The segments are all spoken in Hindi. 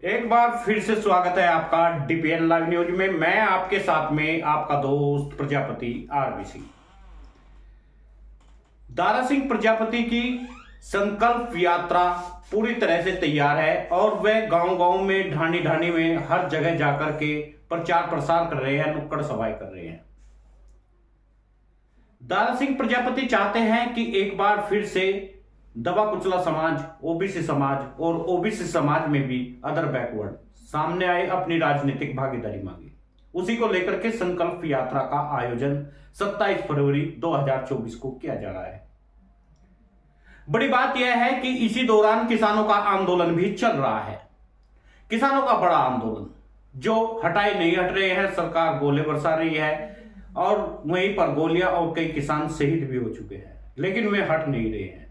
एक बार फिर से स्वागत है आपका डीपीएन लाइव न्यूज में। मैं आपके साथ में आपका दोस्त प्रजापति आरबी सिंह। दारा सिंह प्रजापति की संकल्प यात्रा पूरी तरह से तैयार है और वह गांव-गांव में, ढाणी में हर जगह जाकर के प्रचार प्रसार कर रहे हैं, नुक्कड़ सभाएं कर रहे हैं। दारा सिंह प्रजापति चाहते हैं कि एक बार फिर से दबा कुचला समाज, ओबीसी समाज और ओबीसी समाज में भी अदर बैकवर्ड सामने आए, अपनी राजनीतिक भागीदारी मांगे। उसी को लेकर के संकल्प यात्रा का आयोजन 27 फरवरी 2024 को किया जा रहा है। बड़ी बात यह है कि इसी दौरान किसानों का आंदोलन भी चल रहा है। किसानों का बड़ा आंदोलन जो हटाए नहीं हट रहे हैं, सरकार गोले बरसा रही है और वहीं पर गोलियां और कई किसान शहीद भी हो चुके हैं, लेकिन वे हट नहीं रहे हैं।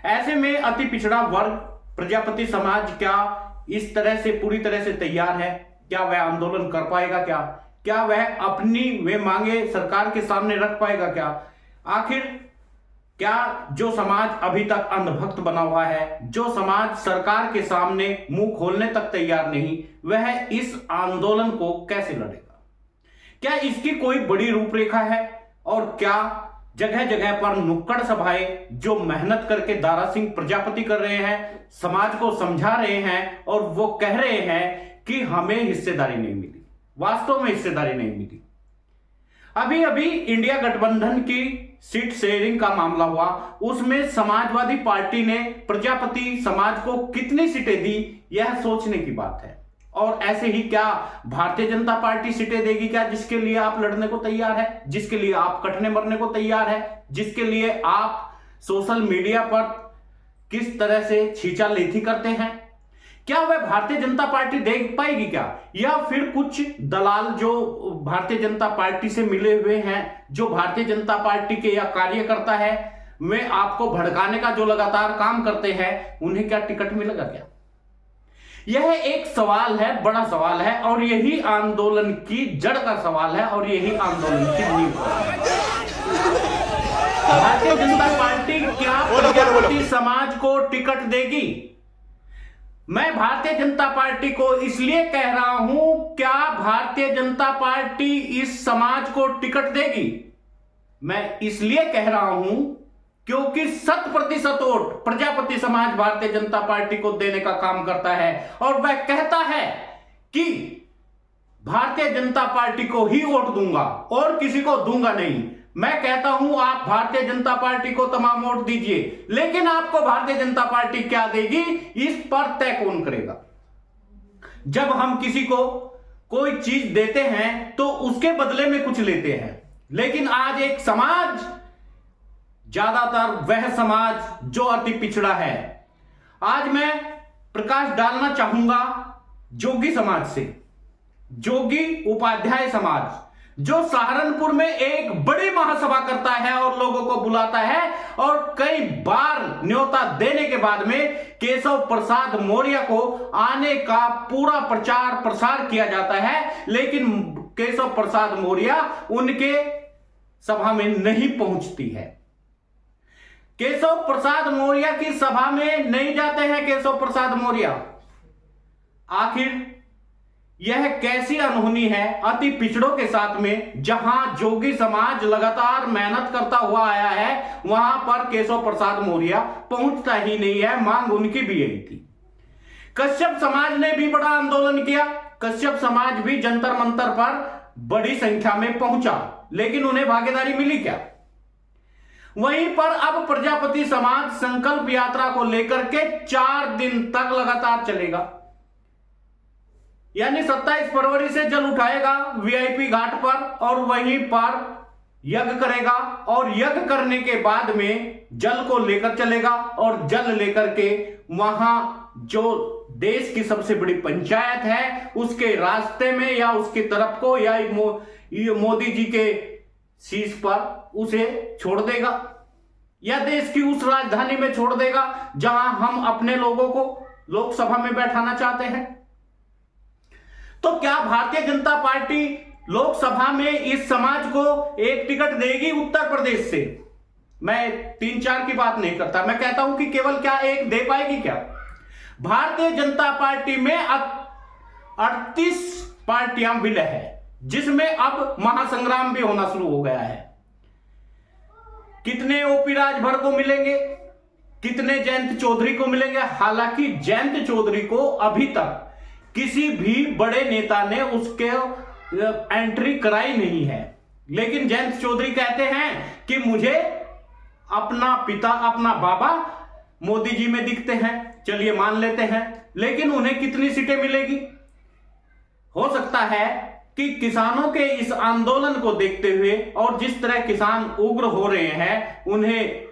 ऐसे में अति पिछड़ा वर्ग प्रजापति समाज क्या इस तरह से पूरी तरह से तैयार है? क्या वह आंदोलन कर पाएगा? क्या वह अपनी वे मांगे सरकार के सामने रख पाएगा? आखिर क्या जो समाज अभी तक अंधभक्त बना हुआ है, जो समाज सरकार के सामने मुंह खोलने तक तैयार नहीं, वह इस आंदोलन को कैसे लड़ेगा? क्या इसकी कोई बड़ी रूपरेखा है? और क्या जगह जगह पर नुक्कड़ सभाएं जो मेहनत करके दारा सिंह प्रजापति कर रहे हैं, समाज को समझा रहे हैं और वो कह रहे हैं कि हमें हिस्सेदारी नहीं मिली, वास्तव में हिस्सेदारी नहीं मिली। अभी अभी इंडिया गठबंधन की सीट शेयरिंग का मामला हुआ, उसमें समाजवादी पार्टी ने प्रजापति समाज को कितनी सीटें दी, यह सोचने की बात है। और ऐसे ही क्या भारतीय जनता पार्टी सीटें देगी क्या, जिसके लिए आप लड़ने को तैयार है, जिसके लिए आप कटने मरने को तैयार है, जिसके लिए आप सोशल मीडिया पर किस तरह से खींचालेखी करते हैं? क्या वह भारतीय जनता पार्टी दे पाएगी क्या? या फिर कुछ दलाल जो भारतीय जनता पार्टी से मिले हुए हैं, जो भारतीय जनता पार्टी के या कार्यकर्ता है, वे आपको भड़काने का जो लगातार काम करते हैं, उन्हें क्या टिकट मिलेगा क्या? यह एक सवाल है, बड़ा सवाल है और यही आंदोलन की जड़ का सवाल है और यही आंदोलन की नींव है। भारतीय जनता पार्टी क्या प्रजापति समाज को टिकट देगी? मैं भारतीय जनता पार्टी को इसलिए कह रहा हूं, क्या भारतीय जनता पार्टी इस समाज को टिकट देगी? मैं इसलिए कह रहा हूं क्योंकि 100% वोट प्रजापति समाज भारतीय जनता पार्टी को देने का काम करता है और वह कहता है कि भारतीय जनता पार्टी को ही वोट दूंगा और किसी को दूंगा नहीं। मैं कहता हूं आप भारतीय जनता पार्टी को तमाम वोट दीजिए, लेकिन आपको भारतीय जनता पार्टी क्या देगी, इस पर तय कौन करेगा? जब हम किसी को कोई चीज देते हैं तो उसके बदले में कुछ लेते हैं, लेकिन आज एक समाज, ज्यादातर वह समाज जो अति पिछड़ा है, आज मैं प्रकाश डालना चाहूंगा जोगी समाज से, जोगी उपाध्याय समाज, जो सहारनपुर में एक बड़ी महासभा करता है और लोगों को बुलाता है और कई बार न्योता देने के बाद में केशव प्रसाद मौर्य को आने का पूरा प्रचार प्रसार किया जाता है, लेकिन केशव प्रसाद मौर्य उनके सभा में नहीं पहुंचती है। केशव प्रसाद मौर्य की सभा में नहीं जाते हैं केशव प्रसाद मौर्य। आखिर यह कैसी अनहोनी है अति पिछड़ों के साथ में? जहां जोगी समाज लगातार मेहनत करता हुआ आया है, वहां पर केशव प्रसाद मौर्य पहुंचता ही नहीं है। मांग उनकी भी यही थी। कश्यप समाज ने भी बड़ा आंदोलन किया, कश्यप समाज भी जंतर मंतर पर बड़ी संख्या में पहुंचा, लेकिन उन्हें भागीदारी मिली क्या? वहीं पर अब प्रजापति समाज संकल्प यात्रा को लेकर के 4 दिन तक लगातार चलेगा, यानी 27 फरवरी से जल उठाएगा वीआईपी घाट पर और वहीं पर यज्ञ करेगा और यज्ञ करने के बाद में जल को लेकर चलेगा और जल लेकर के वहां जो देश की सबसे बड़ी पंचायत है उसके रास्ते में या उसकी तरफ को या मोदी जी के शीश पर उसे छोड़ देगा या देश की उस राजधानी में छोड़ देगा जहां हम अपने लोगों को लोकसभा में बैठाना चाहते हैं। तो क्या भारतीय जनता पार्टी लोकसभा में इस समाज को एक टिकट देगी उत्तर प्रदेश से? मैं 3-4 की बात नहीं करता, मैं कहता हूं कि केवल क्या एक दे पाएगी क्या? भारतीय जनता पार्टी में 38 पार्टियां विलय है, जिसमें अब महासंग्राम भी होना शुरू हो गया है। कितने ओपी राजभर को मिलेंगे, कितने जयंत चौधरी को मिलेंगे। हालांकि जयंत चौधरी को अभी तक किसी भी बड़े नेता ने उसके एंट्री कराई नहीं है, लेकिन जयंत चौधरी कहते हैं कि मुझे अपना पिता, अपना बाबा मोदी जी में दिखते हैं। चलिए मान लेते हैं, लेकिन उन्हें कितनी सीटें मिलेगी। हो सकता है कि किसानों के इस आंदोलन को देखते हुए और जिस तरह किसान उग्र हो रहे हैं, उन्हें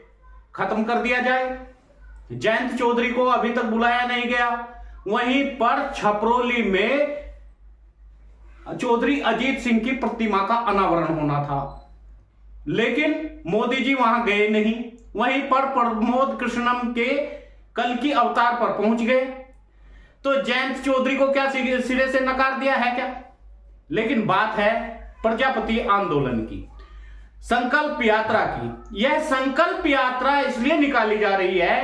खत्म कर दिया जाए। जयंत चौधरी को अभी तक बुलाया नहीं गया। वहीं पर छपरोली में चौधरी अजीत सिंह की प्रतिमा का अनावरण होना था, लेकिन मोदी जी वहां गए नहीं। वहीं पर प्रमोद कृष्णम के कल की अवतार पर पहुंच गए, तो जयंत चौधरी को क्या सिरे से नकार दिया है क्या। लेकिन बात है प्रजापति आंदोलन की, संकल्प यात्रा की। यह संकल्प यात्रा इसलिए निकाली जा रही है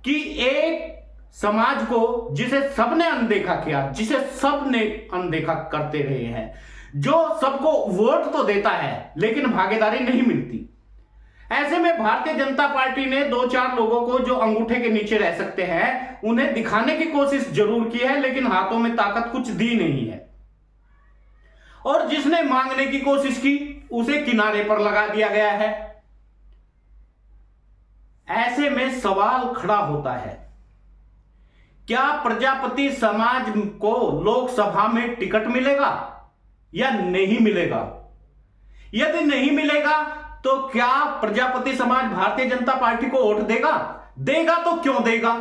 कि एक समाज को जिसे सबने अनदेखा किया, जिसे सबने अनदेखा करते रहे हैं, जो सबको वोट तो देता है लेकिन भागीदारी नहीं मिलती, ऐसे में भारतीय जनता पार्टी ने 2-4 लोगों को जो अंगूठे के नीचे रह सकते हैं उन्हें दिखाने की कोशिश जरूर की है, लेकिन हाथों में ताकत कुछ दी नहीं है। और जिसने मांगने की कोशिश की उसे किनारे पर लगा दिया गया है। ऐसे में सवाल खड़ा होता है, क्या प्रजापति समाज को लोकसभा में टिकट मिलेगा या नहीं मिलेगा। यदि नहीं मिलेगा तो क्या प्रजापति समाज भारतीय जनता पार्टी को वोट देगा? देगा तो क्यों देगा?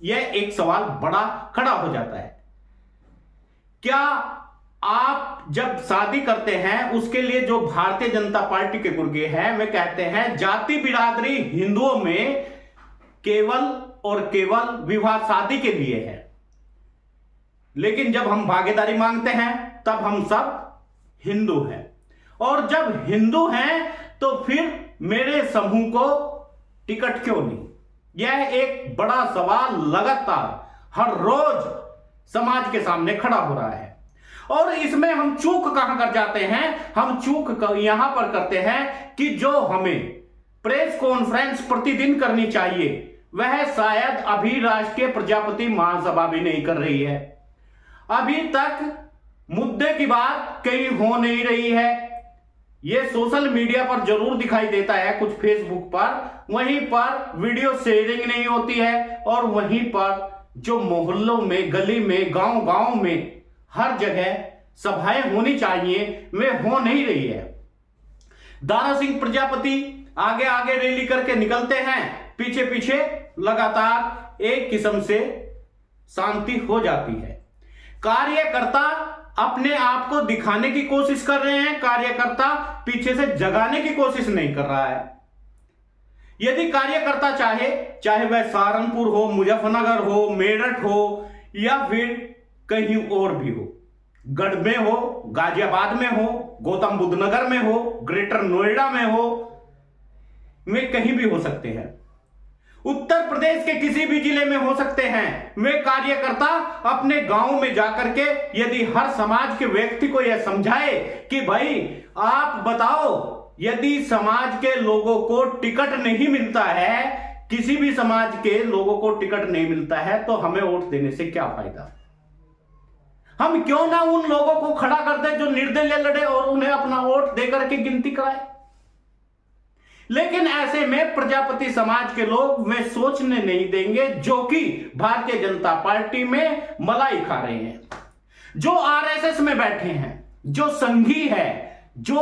यह एक सवाल बड़ा खड़ा हो जाता है। क्या आप जब शादी करते हैं उसके लिए जो भारतीय जनता पार्टी के गुर्गे हैं वे कहते हैं जाति बिरादरी हिंदुओं में केवल और केवल विवाह शादी के लिए है, लेकिन जब हम भागीदारी मांगते हैं तब हम सब हिंदू हैं, और जब हिंदू हैं तो फिर मेरे समूह को टिकट क्यों नहीं। यह एक बड़ा सवाल लगातार हर रोज समाज के सामने खड़ा हो रहा है। और इसमें हम चूक कहां कर जाते हैं? हम चूक यहां पर करते हैं कि जो हमें प्रेस कॉन्फ्रेंस प्रतिदिन करनी चाहिए वह शायद अभी राष्ट्रीय प्रजापति महासभा भी नहीं कर रही है। अभी तक मुद्दे की बात कहीं हो नहीं रही है। यह सोशल मीडिया पर जरूर दिखाई देता है, कुछ फेसबुक पर, वहीं पर वीडियो शेयरिंग नहीं होती है, और वहीं पर जो मोहल्लों में, गली में, गांव में हर जगह सभाएं होनी चाहिए वे हो नहीं रही है। दारा सिंह प्रजापति आगे आगे रैली करके निकलते हैं, पीछे पीछे लगातार एक किस्म से शांति हो जाती है। कार्यकर्ता अपने आप को दिखाने की कोशिश कर रहे हैं, कार्यकर्ता पीछे से जगाने की कोशिश नहीं कर रहा है। यदि कार्यकर्ता चाहे वह सहारनपुर हो, मुजफ्फरनगर हो, मेरठ हो या फिर कहीं और भी हो, गढ़ में हो, गाजियाबाद में हो, गौतम बुद्ध नगर में हो, ग्रेटर नोएडा में हो, वे कहीं भी हो सकते हैं, उत्तर प्रदेश के किसी भी जिले में हो सकते हैं। वे कार्यकर्ता अपने गांव में जाकर के यदि हर समाज के व्यक्ति को यह समझाए कि भाई आप बताओ, यदि समाज के लोगों को टिकट नहीं मिलता है, किसी भी समाज के लोगों को टिकट नहीं मिलता है, तो हमें वोट देने से क्या फायदा। हम क्यों ना उन लोगों को खड़ा कर दें जो निर्दलीय लड़े और उन्हें अपना वोट देकर के गिनती कराए। लेकिन ऐसे में प्रजापति समाज के लोग वे सोचने नहीं देंगे, जो कि भारतीय जनता पार्टी में मलाई खा रहे हैं, जो आरएसएस में बैठे हैं, जो संघी है, जो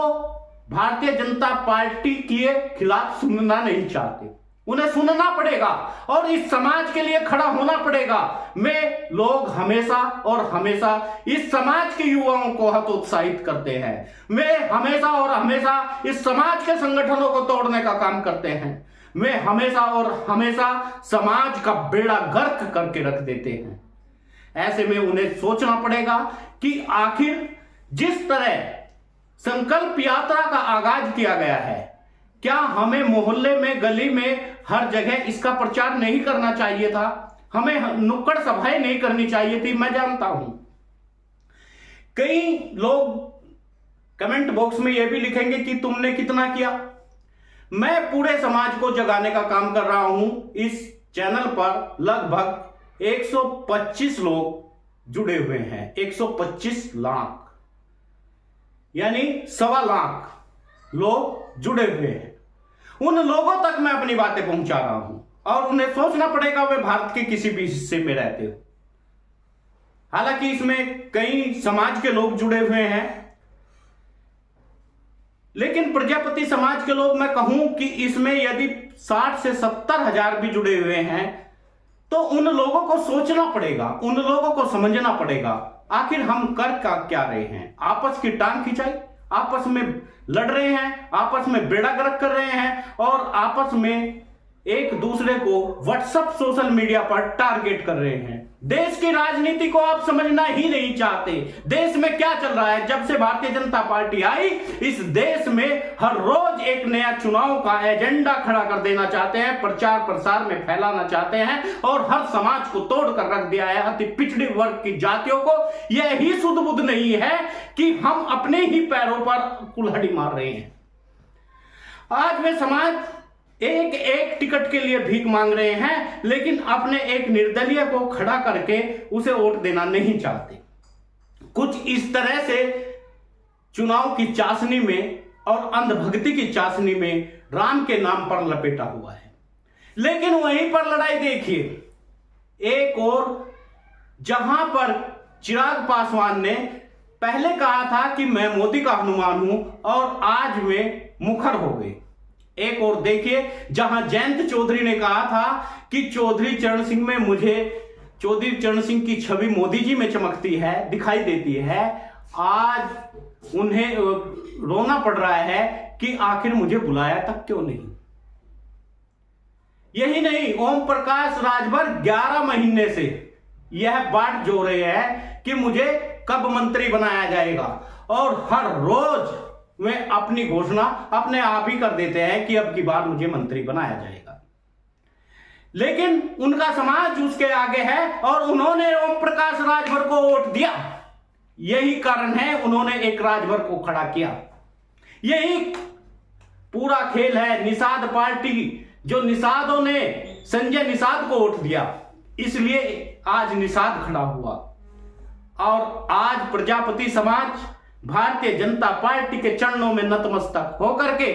भारतीय जनता पार्टी के खिलाफ सुनना नहीं चाहते। उन्हें सुनना पड़ेगा और इस समाज के लिए खड़ा होना पड़ेगा। में लोग हमेशा और हमेशा इस समाज के युवाओं को हतोत्साहित करते हैं। वे हमेशा और हमेशा इस समाज के संगठनों को तोड़ने का काम करते हैं। वे हमेशा और हमेशा समाज का बेड़ा गर्क करके रख देते हैं। ऐसे में उन्हें सोचना पड़ेगा कि आखिर जिस तरह संकल्प यात्रा का आगाज किया गया है, क्या हमें मोहल्ले में, गली में, हर जगह इसका प्रचार नहीं करना चाहिए था? हमें नुक्कड़ सभाएं नहीं करनी चाहिए थी? मैं जानता हूं कई लोग कमेंट बॉक्स में यह भी लिखेंगे कि तुमने कितना किया। मैं पूरे समाज को जगाने का काम कर रहा हूं। इस चैनल पर लगभग 125 लोग जुड़े हुए हैं, 125 लाख यानी 1.25 लाख लोग जुड़े हुए हैं। उन लोगों तक मैं अपनी बातें पहुंचा रहा हूं और उन्हें सोचना पड़ेगा वे भारत के किसी भी हिस्से में रहते हो। हालांकि इसमें कई समाज के लोग जुड़े हुए हैं, लेकिन प्रजापति समाज के लोग, मैं कहूं कि इसमें यदि 60 से 70 हजार भी जुड़े हुए हैं तो उन लोगों को सोचना पड़ेगा, उन लोगों को समझना पड़ेगा आखिर हम कर क्या रहे हैं। आपस की टांग खिंचाई, आपस में लड़ रहे हैं, आपस में बेड़ा गर्क कर रहे हैं और आपस में एक दूसरे को व्हाट्सएप सोशल मीडिया पर टारगेट कर रहे हैं। देश की राजनीति को आप समझना ही नहीं चाहते। देश में क्या चल रहा है? जब से भारतीय जनता पार्टी आई, इस देश में हर रोज एक नया चुनाव का एजेंडा खड़ा कर देना चाहते हैं, प्रचार प्रसार में फैलाना चाहते हैं और हर समाज को तोड़ कर रख दिया है। अति पिछड़े वर्ग की जातियों को यह ही सुध बुध नहीं है कि हम अपने ही पैरों पर कुल्हाड़ी मार रहे हैं। आज वे समाज एक एक टिकट के लिए भीख मांग रहे हैं, लेकिन अपने एक निर्दलीय को खड़ा करके उसे वोट देना नहीं चाहते। कुछ इस तरह से चुनाव की चाशनी में और अंधभक्ति की चाशनी में राम के नाम पर लपेटा हुआ है। लेकिन वहीं पर लड़ाई देखिए, एक और जहां पर चिराग पासवान ने पहले कहा था कि मैं मोदी का हनुमान हूं और आज वे मुखर हो गए। एक और देखिए, जहां जयंत चौधरी ने कहा था कि चौधरी चरण सिंह में मुझे चौधरी चरण सिंह की छवि मोदी जी में चमकती है, दिखाई देती है, आज उन्हें रोना पड़ रहा है कि आखिर मुझे बुलाया तक क्यों नहीं। यही नहीं, ओम प्रकाश राजभर 11 महीने से यह बाट जो रहे हैं कि मुझे कब मंत्री बनाया जाएगा और हर रोज वे अपनी घोषणा अपने आप ही कर देते हैं कि अब की बार मुझे मंत्री बनाया जाएगा। लेकिन उनका समाज उसके आगे है और उन्होंने ओम प्रकाश राजभर को वोट दिया। यही कारण है उन्होंने एक राजभर को खड़ा किया। यही पूरा खेल है। निषाद पार्टी, जो निषादों ने संजय निषाद को वोट दिया, इसलिए आज निषाद खड़ा हुआ और आज प्रजापति समाज भारतीय जनता पार्टी के चरणों में नतमस्तक होकर के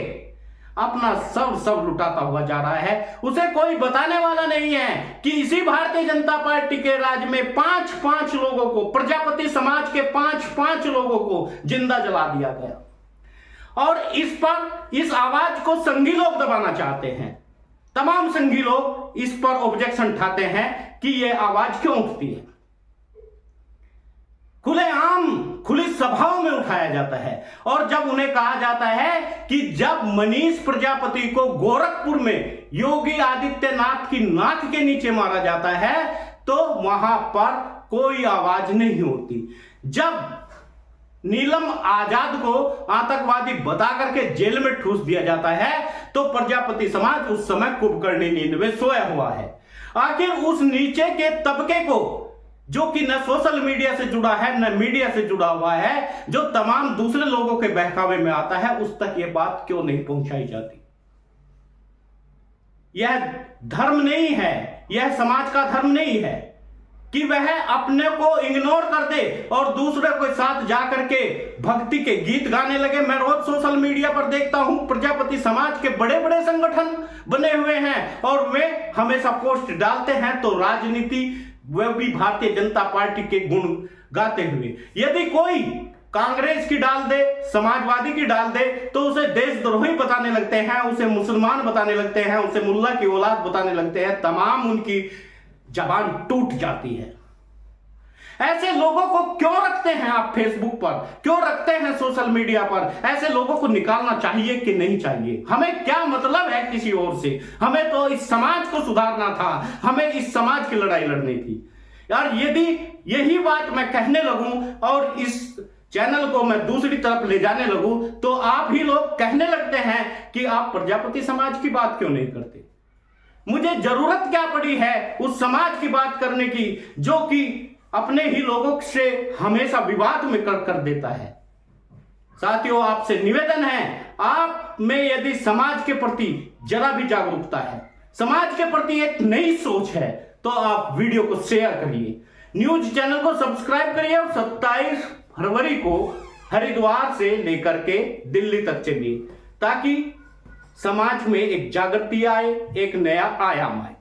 अपना सब लुटाता हुआ जा रहा है। उसे कोई बताने वाला नहीं है कि इसी भारतीय जनता पार्टी के राज में 5-5 लोगों को, प्रजापति समाज के 5-5 लोगों को जिंदा जला दिया गया और इस आवाज को संघी लोग दबाना चाहते हैं। तमाम संघी लोग इस पर ऑब्जेक्शन उठाते हैं कि यह आवाज क्यों उठती है। खुलेआम खुली सभाओं में उठाया जाता है और जब उन्हें कहा जाता है कि जब मनीष प्रजापति को गोरखपुर में योगी आदित्यनाथ की नाक के नीचे मारा जाता है तो वहां पर कोई आवाज नहीं होती। जब नीलम आजाद को आतंकवादी बता करके जेल में ठूस दिया जाता है तो प्रजापति समाज उस समय कुंभकर्णी नींद में सोया हुआ है। आखिर उस नीचे के तबके को, जो कि न सोशल मीडिया से जुड़ा है न मीडिया से जुड़ा हुआ है, जो तमाम दूसरे लोगों के बहकावे में आता है, उस तक यह बात क्यों नहीं पहुंचाई जाती? यह धर्म नहीं है, यह समाज का धर्म नहीं है कि वह अपने को इग्नोर कर दे और दूसरे के साथ जाकर के भक्ति के गीत गाने लगे। मैं रोज सोशल मीडिया पर देखता हूं प्रजापति समाज के बड़े बड़े संगठन बने हुए हैं और वे हमेशा पोस्ट डालते हैं तो राजनीति, वह भी भारतीय जनता पार्टी के गुण गाते हुए। यदि कोई कांग्रेस की डाल दे, समाजवादी की डाल दे तो उसे देशद्रोही बताने लगते हैं, उसे मुसलमान बताने लगते हैं, उसे मुल्ला की औलाद बताने लगते हैं। तमाम उनकी जबान टूट जाती है। ऐसे लोगों को क्यों रखते हैं आप फेसबुक पर, क्यों रखते हैं सोशल मीडिया पर? ऐसे लोगों को निकालना चाहिए कि नहीं चाहिए? हमें क्या मतलब है किसी और से? हमें तो इस समाज को सुधारना था, हमें इस समाज की लड़ाई लड़नी थी यार। यदि यही बात मैं कहने लगूं और इस चैनल को मैं दूसरी तरफ ले जाने लगूं तो आप ही लोग कहने लगते हैं कि आप प्रजापति समाज की बात क्यों नहीं करते। मुझे जरूरत क्या पड़ी है उस समाज की बात करने की जो कि अपने ही लोगों से हमेशा विवाद में कर देता है। साथियों, आपसे निवेदन है, आप में यदि समाज के प्रति जरा भी जागरूकता है, समाज के प्रति एक नई सोच है, तो आप वीडियो को शेयर करिए, न्यूज चैनल को सब्सक्राइब करिए और 27 फरवरी को हरिद्वार से लेकर के दिल्ली तक चलिए, ताकि समाज में एक जागृति आए, एक नया आयाम आए।